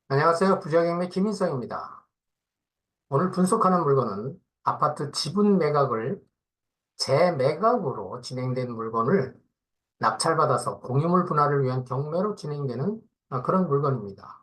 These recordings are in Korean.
안녕하세요. 부자경매 김인성입니다. 오늘 분석하는 물건은 아파트 지분 매각을 재매각으로 진행된 물건을 낙찰받아서 공유물 분할을 위한 경매로 진행되는 그런 물건입니다.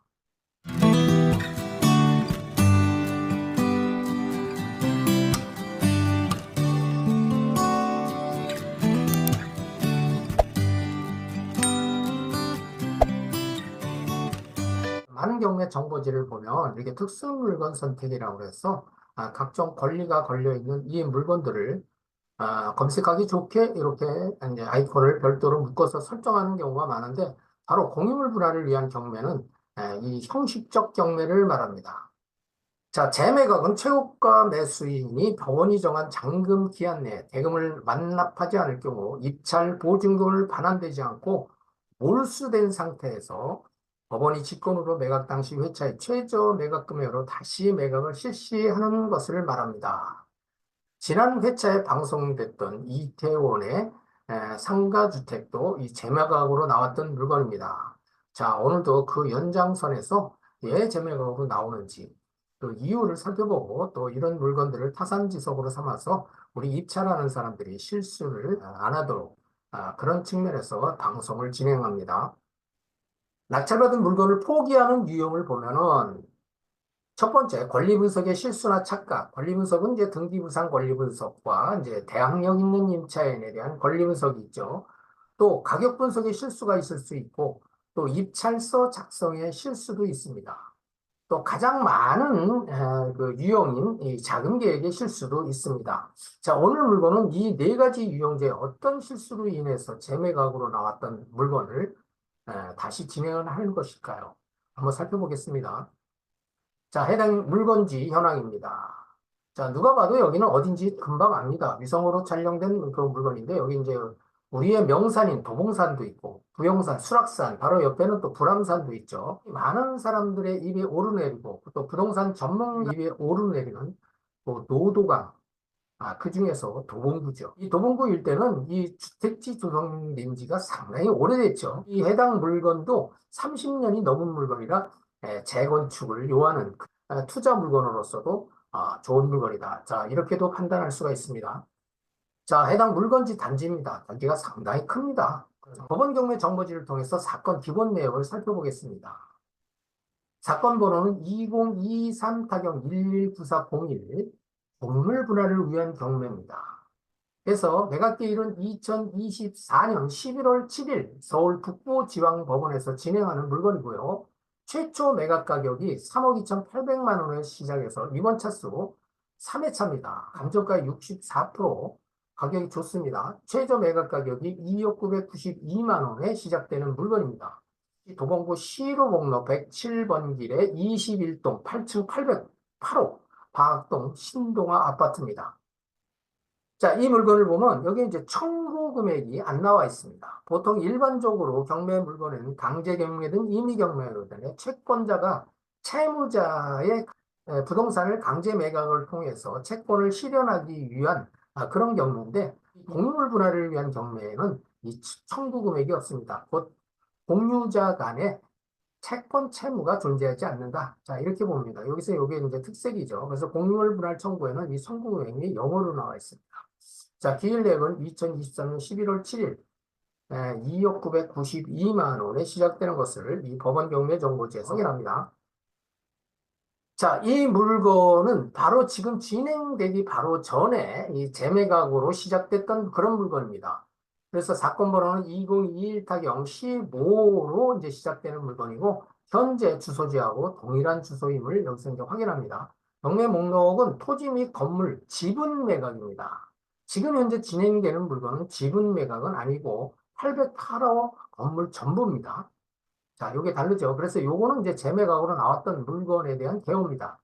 많은 경우에 정보지를 보면 이렇게 특수 물건 선택이라고 해서 각종 권리가 걸려 있는 이 물건들을 검색하기 좋게 이렇게 이제 아이콘을 별도로 묶어서 설정하는 경우가 많은데 바로 공유물 분할을 위한 경매는 이 형식적 경매를 말합니다. 자, 재매각은 최고가 매수인이 법원이 정한 잔금 기한 내에 대금을 완납하지 않을 경우 입찰 보증금을 반환되지 않고 몰수된 상태에서 법원이 직권으로 매각 당시 회차의 최저 매각 금액으로 다시 매각을 실시하는 것을 말합니다. 지난 회차에 방송됐던 이태원의 상가주택도 이 재매각으로 나왔던 물건입니다. 자, 오늘도 그 연장선에서 왜 재매각으로 나오는지 그 이유를 살펴보고 또 이런 물건들을 타산지석으로 삼아서 우리 입찰하는 사람들이 실수를 안 하도록 그런 측면에서 방송을 진행합니다. 낙찰받은 물건을 포기하는 유형을 보면은 첫 번째, 권리 분석의 실수나 착각. 권리 분석은 이제 등기부상 권리 분석과 이제 대항력 있는 임차인에 대한 권리 분석이 있죠. 또 가격 분석에 실수가 있을 수 있고, 또 입찰서 작성에 실수도 있습니다. 또 가장 많은 그 유형인 이 자금 계획의 실수도 있습니다. 자, 오늘 물건은 이 네 가지 유형 중에 어떤 실수로 인해서 재매각으로 나왔던 물건을 다시 진행을 하는 것일까요? 한번 살펴보겠습니다. 자, 해당 물건지 현황입니다. 자, 누가 봐도 여기는 어딘지 금방 압니다. 위성으로 촬영된 그 물건인데, 여기 이제 우리의 명산인 도봉산도 있고, 부영산, 수락산, 바로 옆에는 또 불암산도 있죠. 많은 사람들의 입에 오르내리고, 또 부동산 전문가 입에 오르내리는 또 노도강, 그 중에서 도봉구죠. 이 도봉구 일대는 이 주택지 조성된 지가 상당히 오래됐죠. 이 해당 물건도 30년이 넘은 물건이라 재건축을 요하는 투자 물건으로서도 좋은 물건이다. 자, 이렇게도 판단할 수가 있습니다. 자, 해당 물건지 단지입니다. 단지가 상당히 큽니다. 법원 경매 정보지를 통해서 사건 기본 내역을 살펴보겠습니다. 사건 번호는 2023-119401 공물 분할을 위한 경매입니다. 그래서 매각기일은 2024년 11월 7일 서울 북부지방법원에서 진행하는 물건이고요. 최초 매각 가격이 3억 2,800만 원에 시작해서 이번 차수 3회차입니다. 감정가 64%, 가격이 좋습니다. 최저 매각 가격이 2억 992만 원에 시작되는 물건입니다. 도봉구 시로 목로 107번 길에 21동 8층 808호 방학동 신동아 아파트입니다. 자, 이 물건을 보면 여기 이제 청구 금액이 안 나와 있습니다. 보통 일반적으로 경매 물건은 강제 경매든 임의 경매로 되네 채권자가 채무자의 부동산을 강제 매각을 통해서 채권을 실현하기 위한 그런 경매인데 공유물 분할을 위한 경매에는 이 청구 금액이 없습니다. 곧 공유자 간에 채권 채무가 존재하지 않는다. 자, 이렇게 봅니다. 여기서 이게 이제 특색이죠. 그래서 공유물 분할 청구에는 이 청구 금액이 영어로 나와 있습니다. 자, 기일내역은 2023년 11월 7일 2억 992만 원에 시작되는 것을 이 법원 경매 정보지에서 확인합니다. 자, 이 물건은 바로 지금 진행되기 바로 전에 이 재매각으로 시작됐던 그런 물건입니다. 그래서 사건 번호는 2021-15로 이제 시작되는 물건이고, 현재 주소지하고 동일한 주소임을 여기서 이제 확인합니다. 경매 목록은 토지 및 건물 지분 매각입니다. 지금 현재 진행되는 물건은 지분 매각은 아니고 808호 건물 전부입니다. 자, 요게 다르죠. 그래서 요거는 이제 재매각으로 나왔던 물건에 대한 개요입니다.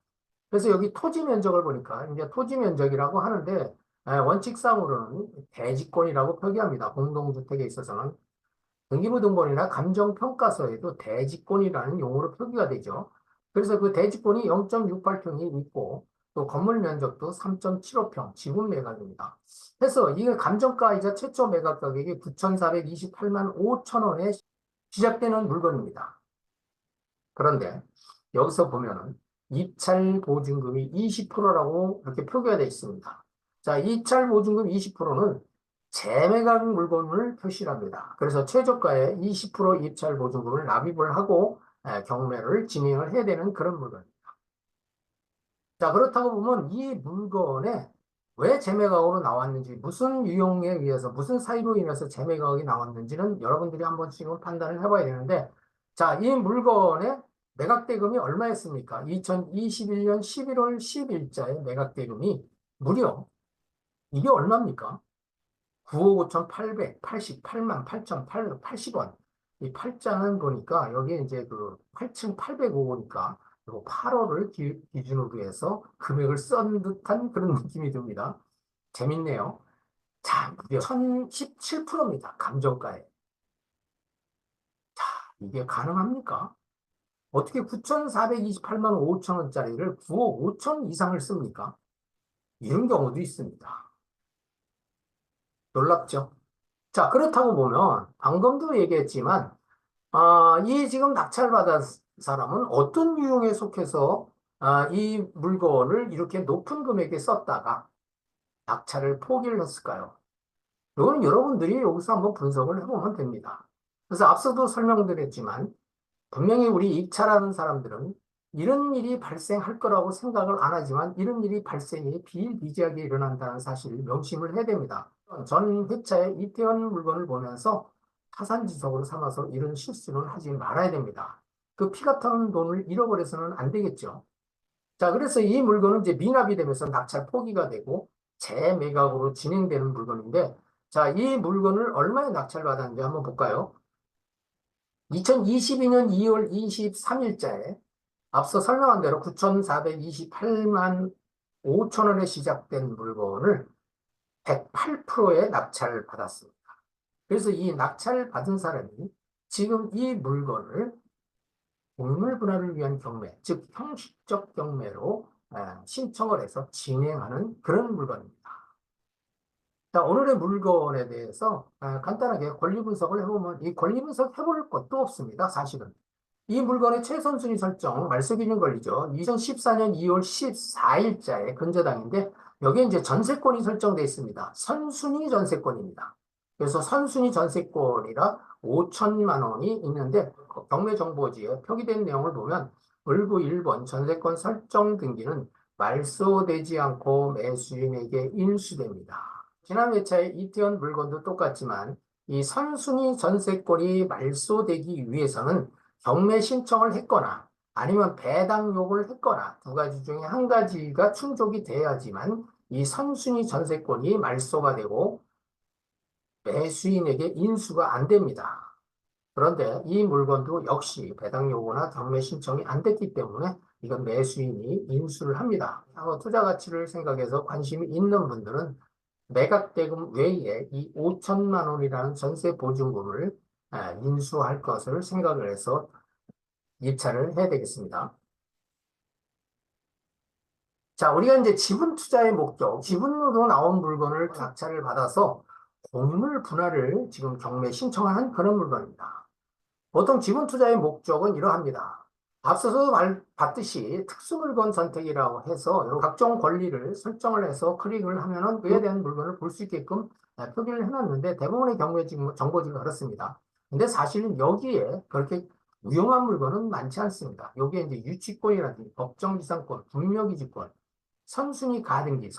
그래서 여기 토지 면적을 보니까 이제 토지 면적이라고 하는데 원칙상으로는 대지권이라고 표기합니다. 공동주택에 있어서는 등기부등본이나 감정평가서에도 대지권이라는 용어로 표기가 되죠. 그래서 그 대지권이 0.68평이 있고 또 건물 면적도 3.75평 지분 매각입니다. 그래서 이게 감정가이자 최초 매각 가격이 9,428만 5천 원에 시작되는 물건입니다. 그런데 여기서 보면은 입찰 보증금이 20%라고 이렇게 표기가 되어 있습니다. 자, 입찰 보증금 20%는 재매각 물건을 표시합니다. 그래서 최저가의 20% 입찰 보증금을 납입을 하고 경매를 진행을 해야 되는 그런 물건입니다. 자, 그렇다고 보면 이 물건에 왜 재매각으로 나왔는지, 무슨 유형에 의해서, 무슨 사유로 인해서 재매각이 나왔는지는 여러분들이 한 번씩은 판단을 해봐야 되는데, 자, 이 물건의 매각대금이 얼마였습니까? 2021년 11월 10일자의 매각대금이 무려 이게 얼마입니까? 9억 5,888만 8,880원. 이 8자는 보니까 여기 이제 그 8층 805호니까 요 8호를 기준으로 해서 금액을 쓴 듯한 그런 느낌이 듭니다. 재밌네요. 자, 무려 1,017%입니다. 감정가에. 자, 이게 가능합니까? 어떻게 9,428만 5천 원짜리를 9억 5천 이상을 씁니까? 이런 경우도 있습니다. 놀랍죠? 자, 그렇다고 보면 방금도 얘기했지만 이 지금 낙찰받은 사람은 어떤 유형에 속해서 이 물건을 이렇게 높은 금액에 썼다가 낙찰을 포기를 했을까요? 이건 여러분들이 여기서 한번 분석을 해보면 됩니다. 그래서 앞서도 설명드렸지만 분명히 우리 입찰하는 사람들은 이런 일이 발생할 거라고 생각을 안 하지만 이런 일이 발생이 비일비재하게 일어난다는 사실을 명심을 해야 됩니다. 전 회차의 이태원 물건을 보면서 타산지석으로 삼아서 이런 실수는 하지 말아야 됩니다. 그 피 같은 돈을 잃어버려서는 안 되겠죠. 자, 그래서 이 물건은 이제 미납이 되면서 낙찰 포기가 되고 재매각으로 진행되는 물건인데, 자, 이 물건을 얼마에 낙찰받았는지 한번 볼까요? 2022년 2월 23일자에 앞서 설명한 대로 9,428만 5천 원에 시작된 물건을 108%에 낙찰을 받았습니다. 그래서 이 낙찰을 받은 사람이 지금 이 물건을 공물 분할을 위한 경매, 즉 형식적 경매로 신청을 해서 진행하는 그런 물건입니다. 자, 오늘의 물건에 대해서 간단하게 권리 분석을 해보면 이 권리 분석 해볼 것도 없습니다, 사실은. 이 물건의 최선순위 설정, 말소기준 권리죠. 2014년 2월 14일자에 근저당인데 여기에 이제 전세권이 설정되어 있습니다. 선순위 전세권입니다. 그래서 선순위 전세권이라 5천만 원이 있는데 경매정보지에 표기된 내용을 보면 을구 1번 전세권 설정 등기는 말소되지 않고 매수인에게 인수됩니다. 지난 회차의 이태원 물건도 똑같지만 이 선순위 전세권이 말소되기 위해서는 경매 신청을 했거나 아니면 배당 요구를 했거나 두 가지 중에 한 가지가 충족이 돼야지만 이 선순위 전세권이 말소가 되고 매수인에게 인수가 안 됩니다. 그런데 이 물건도 역시 배당 요구나 경매 신청이 안 됐기 때문에 이건 매수인이 인수를 합니다. 향후 투자 가치를 생각해서 관심이 있는 분들은 매각대금 외에 이 5천만 원이라는 전세 보증금을 인수할 것을 생각을 해서 입찰을 해야 되겠습니다. 자, 우리가 이제 지분 투자의 목적, 지분으로 나온 물건을 낙찰을 받아서 공물 분할을 지금 경매 신청하는 그런 물건입니다. 보통 지분 투자의 목적은 이러합니다. 앞서서 봤듯이 특수물건 선택이라고 해서 각종 권리를 설정을 해서 클릭을 하면은 그에 대한 물건을 볼 수 있게끔 표기를 해놨는데 대부분의 경우에 지금 정보지가 그렇습니다. 근데 사실은 여기에 그렇게 유용한 물건은 많지 않습니다. 여기에 이제 유치권이라든지 법정지상권, 분묘기지권, 선순위 가등기,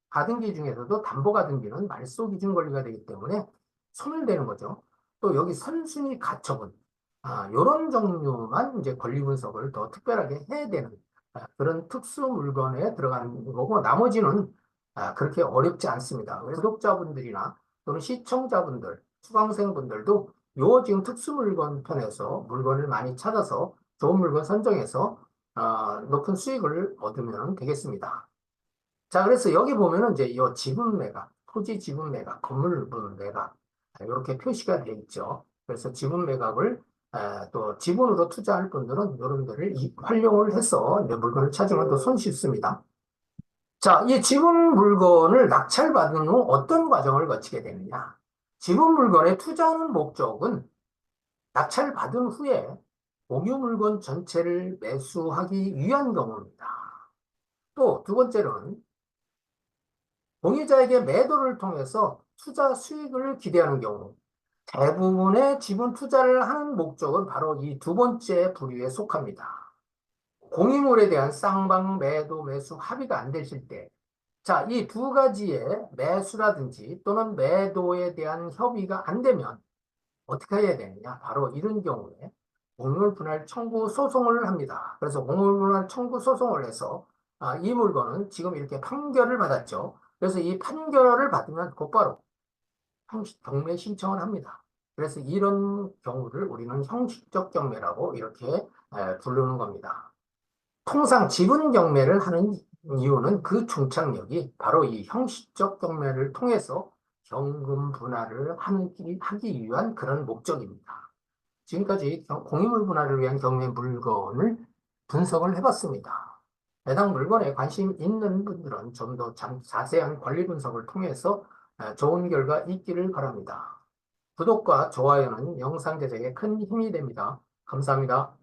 가등기 중에서도 담보가등기는 말소기준 권리가 되기 때문에 소멸되는 거죠. 또 여기 선순위 가처분, 이런 종류만 이제 권리 분석을 더 특별하게 해야 되는 그런 특수 물건에 들어가는 거고 나머지는 그렇게 어렵지 않습니다. 그래서 구독자분들이나 또는 시청자분들, 수강생분들도 요 지금 특수 물건 편에서 물건을 많이 찾아서 좋은 물건 선정해서 높은 수익을 얻으면 되겠습니다. 자, 그래서 여기 보면은 이제 이 지분 매각, 토지 지분 매각, 건물 매각 이렇게 표시가 되어 있죠. 그래서 지분 매각을 또 지분으로 투자할 분들은 이런 데를 활용을 해서 내 물건을 찾으면 더 손쉽습니다. 자, 이 지분 물건을 낙찰받은 후 어떤 과정을 거치게 되느냐? 지분 물건에 투자하는 목적은 낙찰받은 후에 공유 물건 전체를 매수하기 위한 경우입니다. 또 두 번째는 공유자에게 매도를 통해서 투자 수익을 기대하는 경우. 대부분의 지분 투자를 하는 목적은 바로 이 두 번째 부류에 속합니다. 공유물에 대한 쌍방 매도 매수 합의가 안 되실 때, 자, 이 두 가지의 매수라든지 또는 매도에 대한 협의가 안 되면 어떻게 해야 되느냐? 바로 이런 경우에 공유물 분할 청구 소송을 합니다. 그래서 공유물 분할 청구 소송을 해서 이 물건은 지금 이렇게 판결을 받았죠. 그래서 이 판결을 받으면 곧바로 형식 경매 신청을 합니다. 그래서 이런 경우를 우리는 형식적 경매라고 이렇게 부르는 겁니다. 통상 지분 경매를 하는 이유는 그 종착역이 바로 이 형식적 경매를 통해서 현금 분할을 하기 위한 그런 목적입니다. 지금까지 공유물 분할을 위한 경매 물건을 분석을 해봤습니다. 해당 물건에 관심 있는 분들은 좀 더 자세한 권리 분석을 통해서 좋은 결과 있기를 바랍니다. 구독과 좋아요는 영상 제작에 큰 힘이 됩니다. 감사합니다.